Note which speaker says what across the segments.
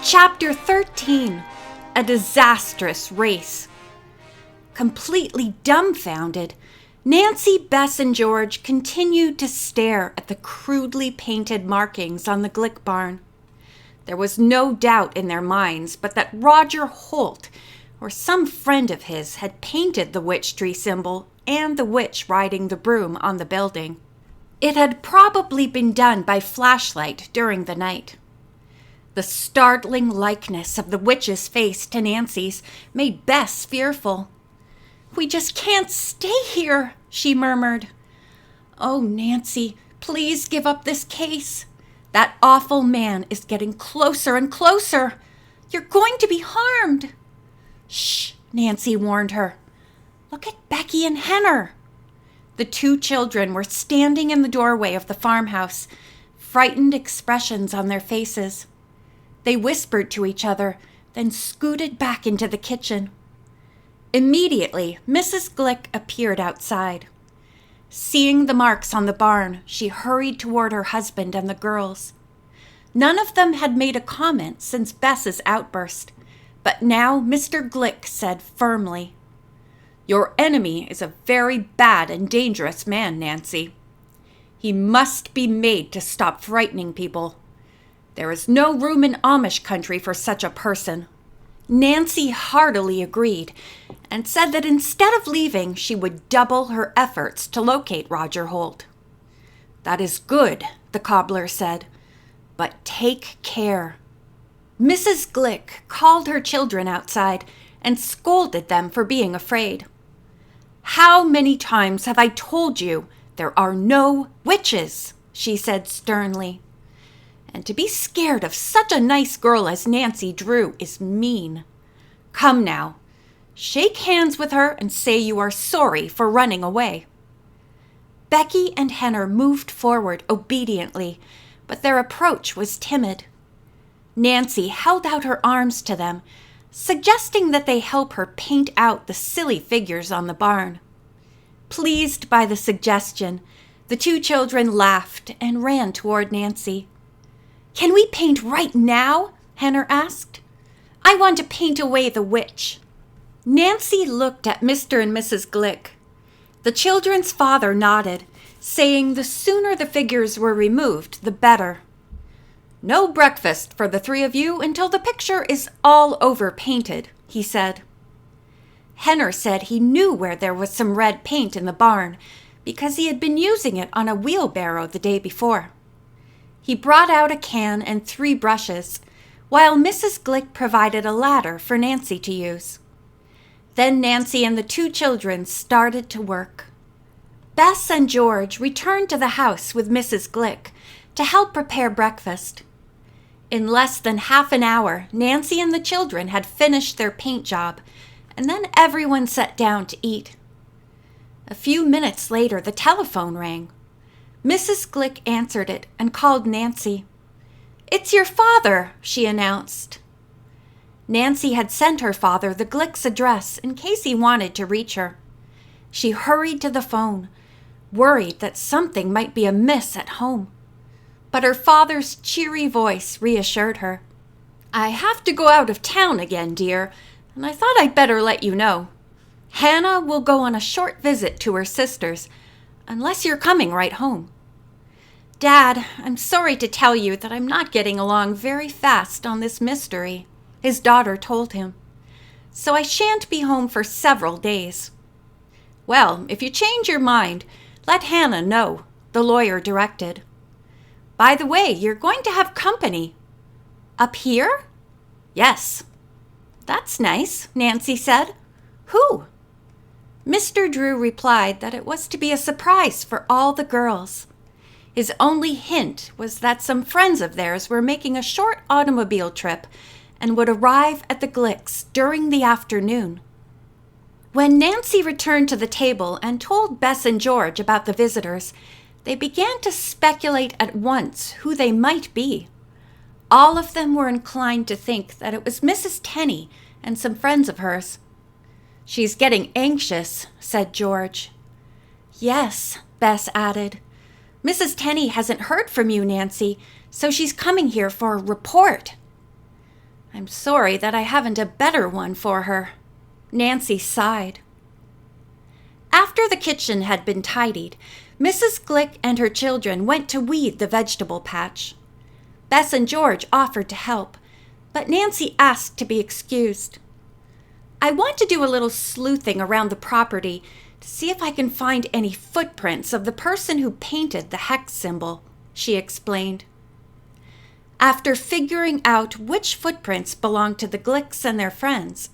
Speaker 1: Chapter 13, A Disastrous Race. Completely dumbfounded, Nancy, Bess, and George continued to stare at the crudely painted markings on the Glick barn. There was no doubt in their minds but that Roger Holt, or some friend of his, had painted the witch tree symbol and the witch riding the broom on the building. It had probably been done by flashlight during the night. The startling likeness of the witch's face to Nancy's made Bess fearful. "We just can't stay here," she murmured. "Oh, Nancy, please give up this case. That awful man is getting closer and closer. You're going to be harmed." "Shh," Nancy warned her. "Look at Becky and Henner." The two children were standing in the doorway of the farmhouse, frightened expressions on their faces. They whispered to each other, then scooted back into the kitchen. Immediately, Mrs. Glick appeared outside. Seeing the marks on the barn, she hurried toward her husband and the girls. None of them had made a comment since Bess's outburst, but now Mr. Glick said firmly, "Your enemy is a very bad and dangerous man, Nancy. He must be made to stop frightening people. There is no room in Amish country for such a person." Nancy heartily agreed and said that instead of leaving, she would double her efforts to locate Roger Holt. "That is good," the cobbler said, "but take care." Mrs. Glick called her children outside and scolded them for being afraid. "How many times have I told you there are no witches?" she said sternly. "And to be scared of such a nice girl as Nancy Drew is mean. Come now, shake hands with her and say you are sorry for running away." Becky and Henner moved forward obediently, but their approach was timid. Nancy held out her arms to them, suggesting that they help her paint out the silly figures on the barn. Pleased by the suggestion, the two children laughed and ran toward Nancy. "Can we paint right now?" Henner asked. "I want to paint away the witch." Nancy looked at Mr. and Mrs. Glick. The children's father nodded, saying the sooner the figures were removed, the better. "No breakfast for the three of you until the picture is all over painted," he said. Henner said he knew where there was some red paint in the barn because he had been using it on a wheelbarrow the day before. He brought out a can and 3 brushes, while Mrs. Glick provided a ladder for Nancy to use. Then Nancy and the two children started to work. Bess and George returned to the house with Mrs. Glick to help prepare breakfast. In less than half an hour, Nancy and the children had finished their paint job, and then everyone sat down to eat. A few minutes later, the telephone rang. Mrs. Glick answered it and called Nancy. "It's your father," she announced. Nancy had sent her father the Glick's address in case he wanted to reach her. She hurried to the phone, worried that something might be amiss at home. But her father's cheery voice reassured her. "I have to go out of town again, dear, and I thought I'd better let you know. Hannah will go on a short visit to her sister's, unless you're coming right home." "Dad, I'm sorry to tell you that I'm not getting along very fast on this mystery," his daughter told him. "So I shan't be home for several days." "Well, if you change your mind, let Hannah know," the lawyer directed. "By the way, you're going to have company." "Up here?" "Yes." "That's nice," Nancy said. "Who?" Mr. Drew replied that it was to be a surprise for all the girls. His only hint was that some friends of theirs were making a short automobile trip and would arrive at the Glicks during the afternoon. When Nancy returned to the table and told Bess and George about the visitors, they began to speculate at once who they might be. All of them were inclined to think that it was Mrs. Tenney and some friends of hers. "She's getting anxious," said George. "Yes," Bess added. "Mrs. Tenney hasn't heard from you, Nancy, so she's coming here for a report." I'm sorry that I haven't a better one for her. Nancy sighed. After the kitchen had been tidied, Mrs. Glick and her children went to weed the vegetable patch. Bess and George offered to help, but Nancy asked to be excused. I want to do a little sleuthing around the property to see if I can find any footprints of the person who painted the hex symbol, she explained. After figuring out which footprints belonged to the Glicks and their friends,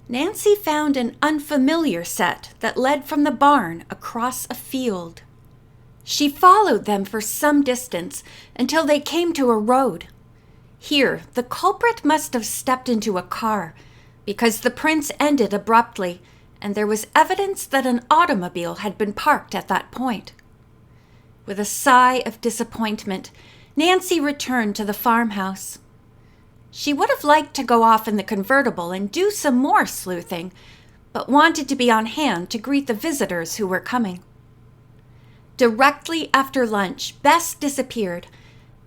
Speaker 1: Nancy found an unfamiliar set that led from the barn across a field. She followed them for some distance until they came to a road. Here, the culprit must have stepped into a car because the prints ended abruptly and there was evidence that an automobile had been parked at that point. With a sigh of disappointment, Nancy returned to the farmhouse. She would have liked to go off in the convertible and do some more sleuthing, but wanted to be on hand to greet the visitors who were coming. Directly after lunch, Bess disappeared,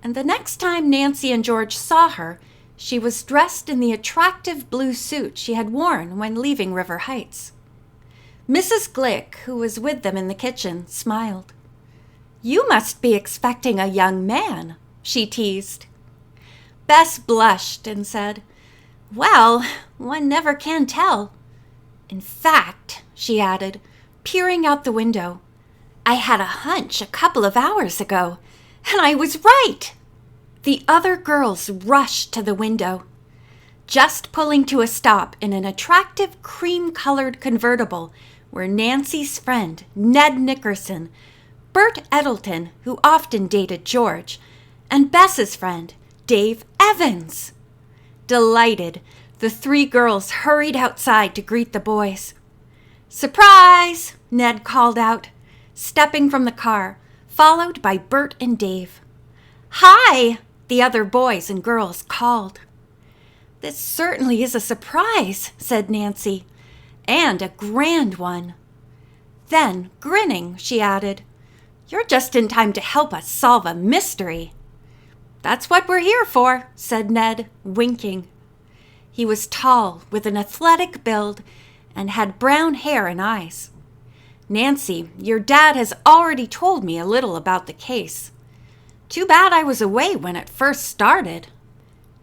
Speaker 1: and the next time Nancy and George saw her, she was dressed in the attractive blue suit she had worn when leaving River Heights. Mrs. Glick, who was with them in the kitchen, smiled. "You must be expecting a young man," she teased. Bess blushed and said, "Well, one never can tell. In fact," she added, peering out the window, "I had a hunch a couple of hours ago, and I was right." The other girls rushed to the window. Just pulling to a stop in an attractive cream-colored convertible were Nancy's friend, Ned Nickerson, Bert Eddleton, who often dated George, and Bess's friend, Dave Evans. Delighted, the three girls hurried outside to greet the boys. "Surprise!" Ned called out, stepping from the car, followed by Bert and Dave. "Hi!" the other boys and girls called. "This certainly is a surprise," said Nancy, "and a grand one." Then, grinning, she added, "You're just in time to help us solve a mystery." "That's what we're here for," said Ned, winking. He was tall, with an athletic build, and had brown hair and eyes. "Nancy, your dad has already told me a little about the case. Too bad I was away when it first started."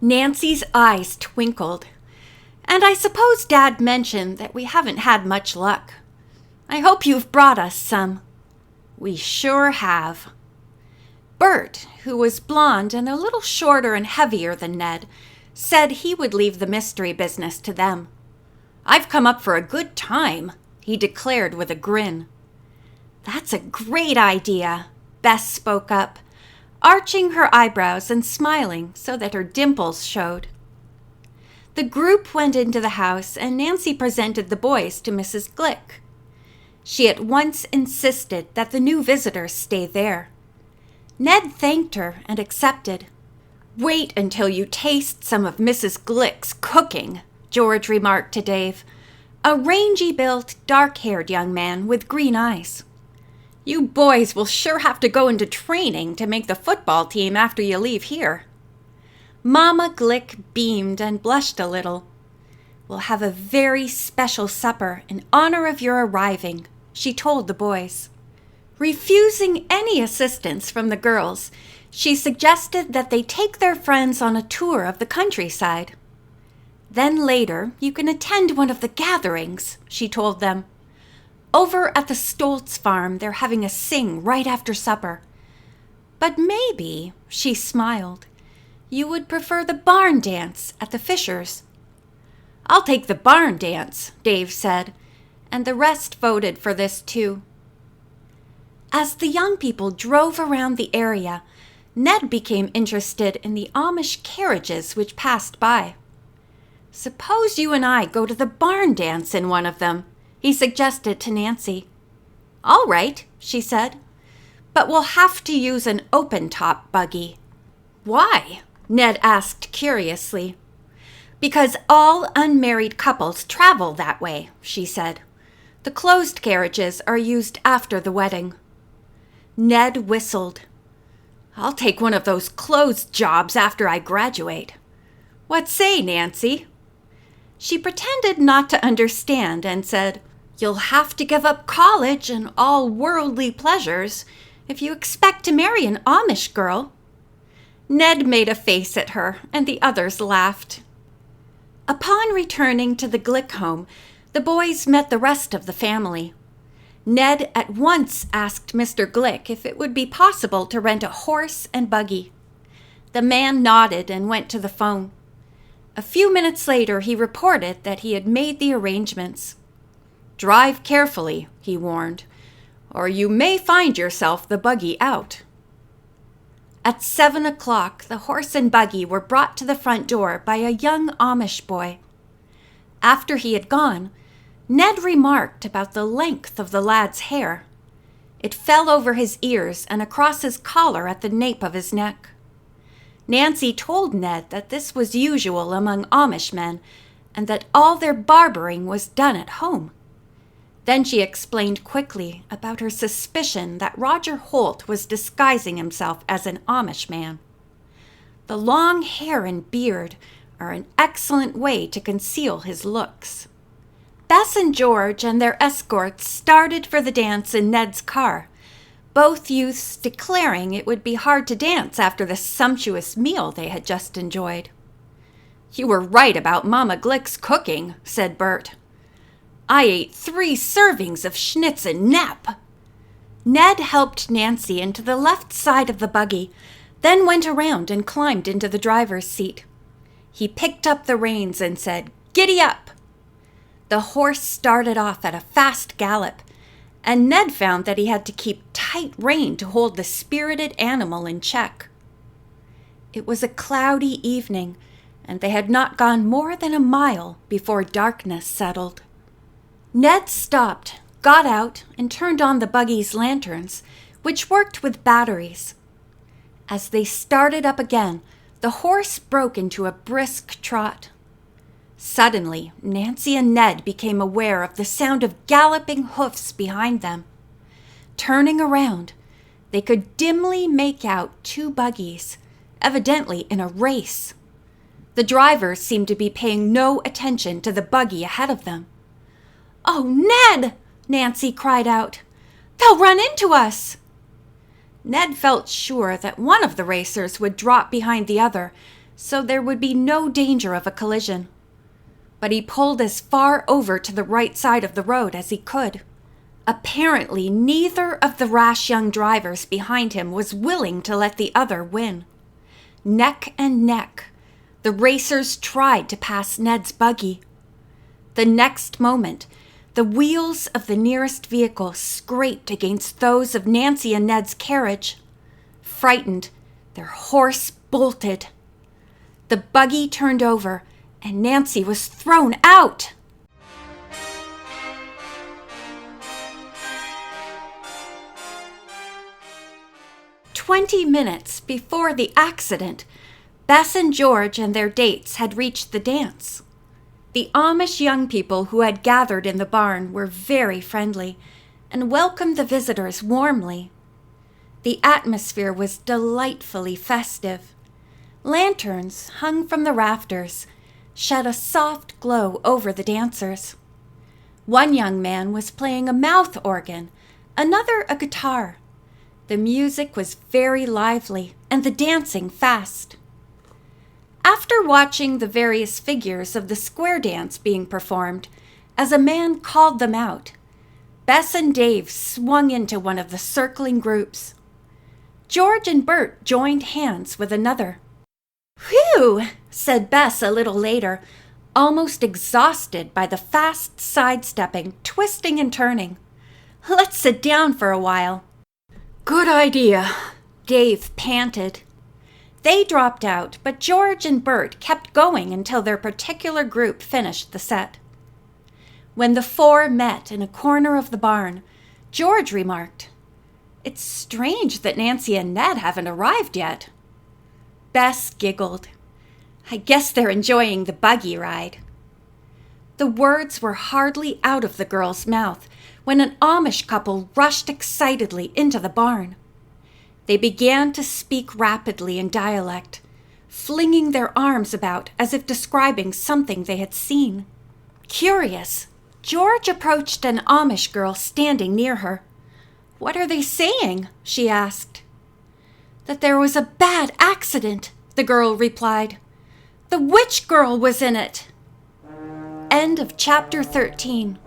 Speaker 1: Nancy's eyes twinkled. "And I suppose Dad mentioned that we haven't had much luck. I hope you've brought us some." "We sure have." Bert, who was blond and a little shorter and heavier than Ned, said he would leave the mystery business to them. "I've come up for a good time," he declared with a grin. "That's a great idea," Bess spoke up, arching her eyebrows and smiling so that her dimples showed. The group went into the house and Nancy presented the boys to Mrs. Glick. She at once insisted that the new visitors stay there. Ned thanked her and accepted. "Wait until you taste some of Mrs. Glick's cooking," George remarked to Dave, a rangy-built, dark-haired young man with green eyes. "You boys will sure have to go into training to make the football team after you leave here." Mama Glick beamed and blushed a little. "We'll have a very special supper in honor of your arriving," she told the boys. Refusing any assistance from the girls, she suggested that they take their friends on a tour of the countryside. "Then later, you can attend one of the gatherings," she told them. "Over at the Stoltz farm, they're having a sing right after supper. But maybe," she smiled, "you would prefer the barn dance at the Fishers'." "I'll take the barn dance," Dave said, and the rest voted for this too. As the young people drove around the area, Ned became interested in the Amish carriages which passed by. "Suppose you and I go to the barn dance in one of them," he suggested to Nancy. "All right," she said, "but we'll have to use an open-top buggy." "Why?" Ned asked curiously. "Because all unmarried couples travel that way," she said. "The closed carriages are used after the wedding." Ned whistled. "I'll take one of those closed jobs after I graduate." What say, Nancy?" She pretended not to understand and said, "You'll have to give up college and all worldly pleasures if you expect to marry an Amish girl." Ned made a face at her, and the others laughed. Upon returning to the Glick home, the boys met the rest of the family. Ned at once asked Mr. Glick if it would be possible to rent a horse and buggy. The man nodded and went to the phone. A few minutes later, he reported that he had made the arrangements. "Drive carefully," he warned, "or you may find yourself the buggy out." At 7 o'clock, the horse and buggy were brought to the front door by a young Amish boy. After he had gone, Ned remarked about the length of the lad's hair. It fell over his ears and across his collar at the nape of his neck. Nancy told Ned that this was usual among Amish men and that all their barbering was done at home. Then she explained quickly about her suspicion that Roger Holt was disguising himself as an Amish man. The long hair and beard are an excellent way to conceal his looks. Bess and George and their escorts started for the dance in Ned's car, both youths declaring it would be hard to dance after the sumptuous meal they had just enjoyed. "You were right about Mama Glick's cooking," said Bert. "I ate 3 servings of schnitz and Knepp." Ned helped Nancy into the left side of the buggy, then went around and climbed into the driver's seat. He picked up the reins and said, "Giddy up!" The horse started off at a fast gallop, and Ned found that he had to keep tight rein to hold the spirited animal in check. It was a cloudy evening, and they had not gone more than a mile before darkness settled. Ned stopped, got out, and turned on the buggy's lanterns, which worked with batteries. As they started up again, the horse broke into a brisk trot. Suddenly, Nancy and Ned became aware of the sound of galloping hoofs behind them. Turning around, they could dimly make out 2 buggies, evidently in a race. The drivers seemed to be paying no attention to the buggy ahead of them. "Oh, Ned!" Nancy cried out. "They'll run into us!" Ned felt sure that one of the racers would drop behind the other, so there would be no danger of a collision. But he pulled as far over to the right side of the road as he could. Apparently, neither of the rash young drivers behind him was willing to let the other win. Neck and neck, the racers tried to pass Ned's buggy. The next moment, the wheels of the nearest vehicle scraped against those of Nancy and Ned's carriage. Frightened, their horse bolted. The buggy turned over, and Nancy was thrown out. "20 minutes before the accident, Bess and George and their dates had reached the dance. The Amish young people who had gathered in the barn were very friendly and welcomed the visitors warmly. The atmosphere was delightfully festive. Lanterns hung from the rafters shed a soft glow over the dancers. One young man was playing a mouth organ, another a guitar. The music was very lively and the dancing fast. After watching the various figures of the square dance being performed, as a man called them out, Bess and Dave swung into one of the circling groups. George and Bert joined hands with another. "Whew!" said Bess a little later, almost exhausted by the fast sidestepping, twisting and turning. "Let's sit down for a while." "Good idea," Dave panted. They dropped out, but George and Bert kept going until their particular group finished the set. When the 4 met in a corner of the barn, George remarked, "It's strange that Nancy and Ned haven't arrived yet." Bess giggled. "I guess they're enjoying the buggy ride." The words were hardly out of the girl's mouth when an Amish couple rushed excitedly into the barn. They began to speak rapidly in dialect, flinging their arms about as if describing something they had seen. Curious, George approached an Amish girl standing near her. "What are they saying?" she asked. "That there was a bad accident," the girl replied. "The witch girl was in it." End of chapter 13.